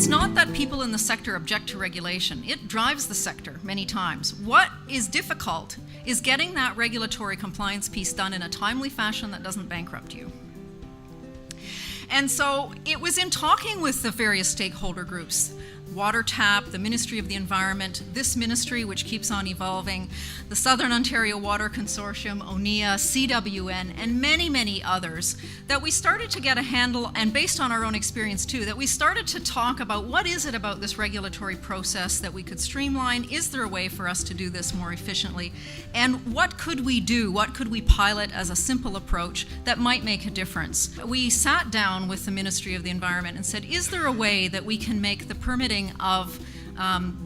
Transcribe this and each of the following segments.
It's not that people in the sector object to regulation. It drives the sector many times. What is difficult is getting that regulatory compliance piece done in a timely fashion that doesn't bankrupt you. And so it was in talking with the various stakeholder groups, WaterTAP, the Ministry of the Environment, this ministry which keeps on evolving, the Southern Ontario Water Consortium, ONEA, CWN, and many, many others, that we started to get a handle, and based on our own experience too, that we started to talk about what is it about this regulatory process that we could streamline? Is there a way for us to do this more efficiently? And what could we do? What could we pilot as a simple approach that might make a difference? We sat down with the Ministry of the Environment and said, is there a way that we can make the permitting of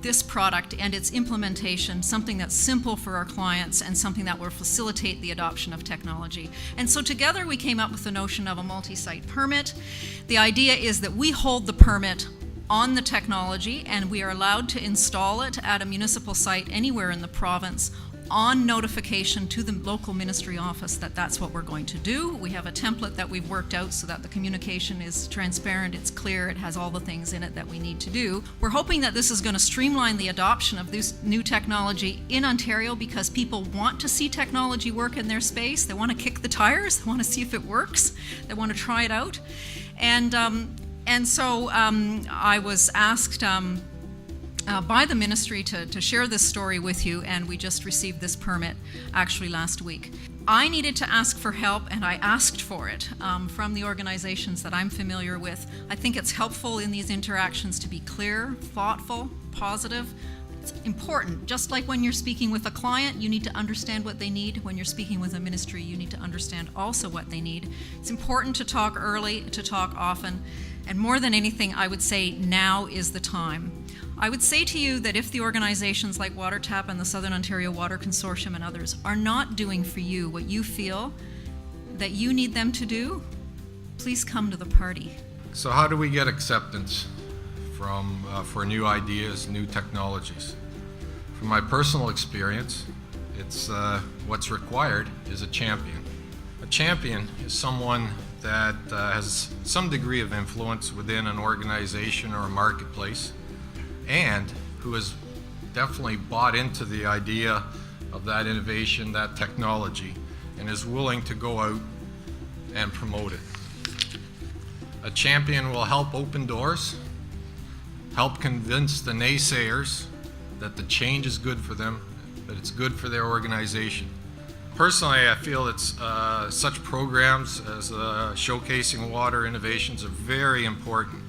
this product and its implementation something that's simple for our clients and something that will facilitate the adoption of technology? And so together we came up with the notion of a multi-site permit. The idea is that we hold the permit on the technology and we are allowed to install it at a municipal site anywhere in the province on notification to the local ministry office that that's what we're going to do. We have a template that we've worked out so that the communication is transparent, it's clear, it has all the things in it that we need to do. We're hoping that this is going to streamline the adoption of this new technology in Ontario because people want to see technology work in their space. They want to kick the tires, they want to see if it works, they want to try it out. And so I was asked by the ministry to share this story with you, and we just received this permit actually last week. I needed to ask for help, and I asked for it from the organizations that I'm familiar with. I think it's helpful in these interactions to be clear, thoughtful, positive. It's important. Just like when you're speaking with a client, you need to understand what they need. When you're speaking with a ministry, you need to understand also what they need. It's important to talk early, to talk often, and more than anything, I would say now is the time. I would say to you that if the organizations like WaterTAP and the Southern Ontario Water Consortium and others are not doing for you what you feel that you need them to do, please come to the party. So how do we get acceptance for new ideas, new technologies? From my personal experience, it's what's required is a champion. A champion is someone that has some degree of influence within an organization or a marketplace, and who has definitely bought into the idea of that innovation, that technology, and is willing to go out and promote it. A champion will help open doors, help convince the naysayers that the change is good for them, that it's good for their organization. Personally, I feel it's such programs as showcasing water innovations are very important,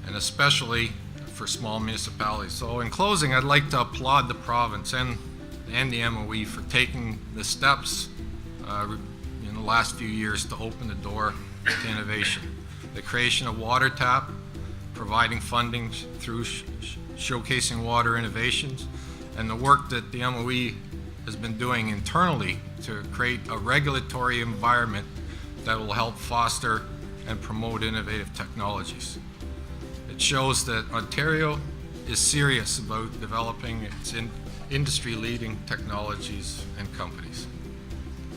and especially for small municipalities. So in closing, I'd like to applaud the province and the MOE for taking the steps in the last few years to open the door to innovation. The creation of WaterTAP, providing funding through showcasing water innovations, and the work that the MOE has been doing internally to create a regulatory environment that will help foster and promote innovative technologies. It shows that Ontario is serious about developing its industry-leading technologies and companies.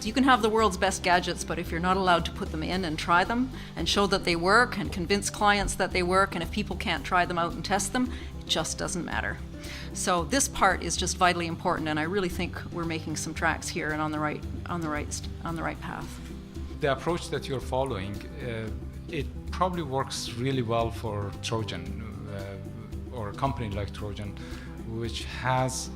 You can have the world's best gadgets, but if you're not allowed to put them in and try them and show that they work and convince clients that they work, and if people can't try them out and test them, it just doesn't matter. So this part is just vitally important, and I really think we're making some tracks here and on the right path. The approach that you're following, it probably works really well for Trojan or a company like Trojan, which has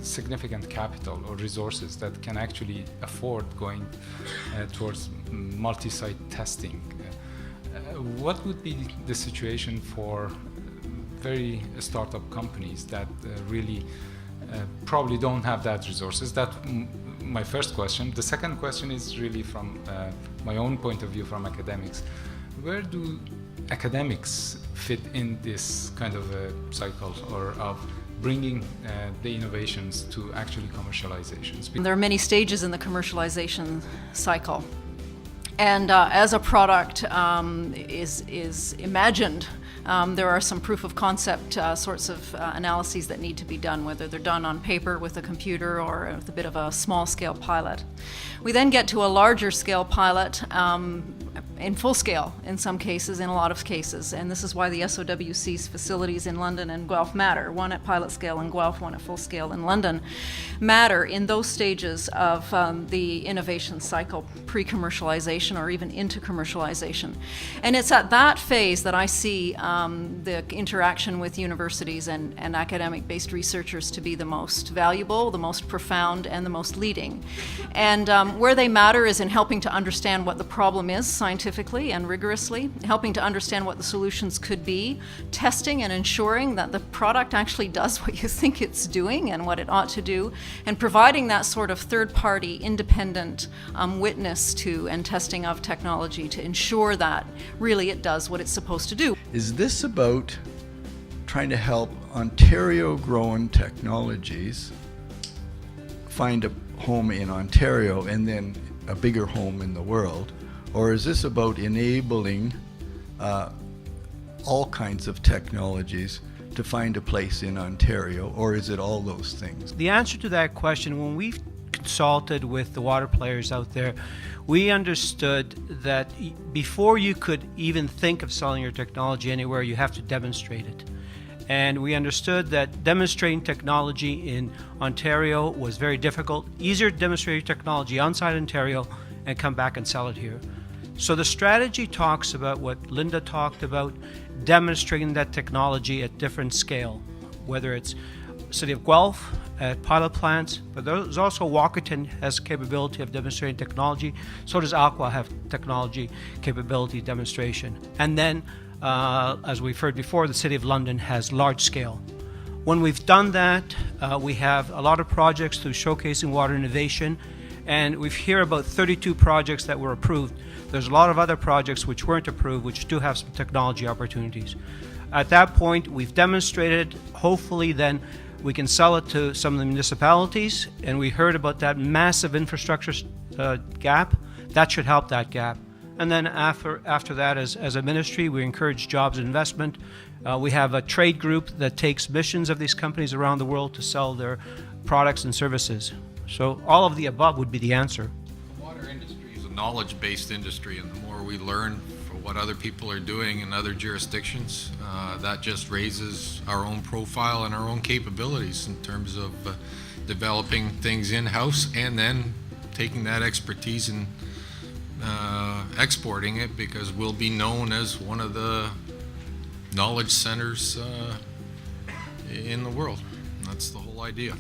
significant capital or resources that can actually afford going towards multi-site testing. What would be the situation for very startup companies that really probably don't have that resources? That's my first question. The second question is really from my own point of view from academics. Where do academics fit in this kind of a cycle or of bringing the innovations to actually commercializations? There are many stages in the commercialization cycle. And as a product is imagined, there are some proof of concept sorts of analyses that need to be done, whether they're done on paper with a computer or with a bit of a small scale pilot. We then get to a larger scale pilot in full scale in some cases, in a lot of cases. And this is why the SOWC's facilities in London and Guelph matter. One at pilot scale in Guelph, one at full scale in London, matter in those stages of the innovation cycle, pre-commercialization or even into commercialization. And it's at that phase that I see the interaction with universities and academic-based researchers to be the most valuable, the most profound, and the most leading. And where they matter is in helping to understand what the problem is scientifically and rigorously, helping to understand what the solutions could be, testing and ensuring that the product actually does what you think it's doing and what it ought to do, and providing that sort of third-party, independent witness to and testing of technology to ensure that really it does what it's supposed to do. Is this about trying to help Ontario-grown technologies find a home in Ontario and then a bigger home in the world? Or is this about enabling all kinds of technologies to find a place in Ontario, or is it all those things? The answer to that question, when we've consulted with the water players out there, we understood that before you could even think of selling your technology anywhere, you have to demonstrate it. And we understood that demonstrating technology in Ontario was very difficult. Easier to demonstrate your technology outside Ontario and come back and sell it here. So the strategy talks about what Linda talked about, demonstrating that technology at different scale, whether it's City of Guelph at pilot plants, but there's also Walkerton has capability of demonstrating technology. So does Aqua have technology capability demonstration. And then, as we've heard before, the City of London has large scale. When we've done that, we have a lot of projects through Showcasing Water Innovation, and we've heard about 32 projects that were approved. There's a lot of other projects which weren't approved, which do have some technology opportunities. At that point, we've demonstrated, hopefully then we can sell it to some of the municipalities, and we heard about that massive infrastructure gap. That should help that gap. And then after that, as a ministry, we encourage jobs and investment. We have a trade group that takes missions of these companies around the world to sell their products and services. So all of the above would be the answer. The water industry is a knowledge-based industry, and the more we learn for what other people are doing in other jurisdictions, that just raises our own profile and our own capabilities in terms of developing things in-house and then taking that expertise and exporting it, because we'll be known as one of the knowledge centers in the world. That's the whole idea.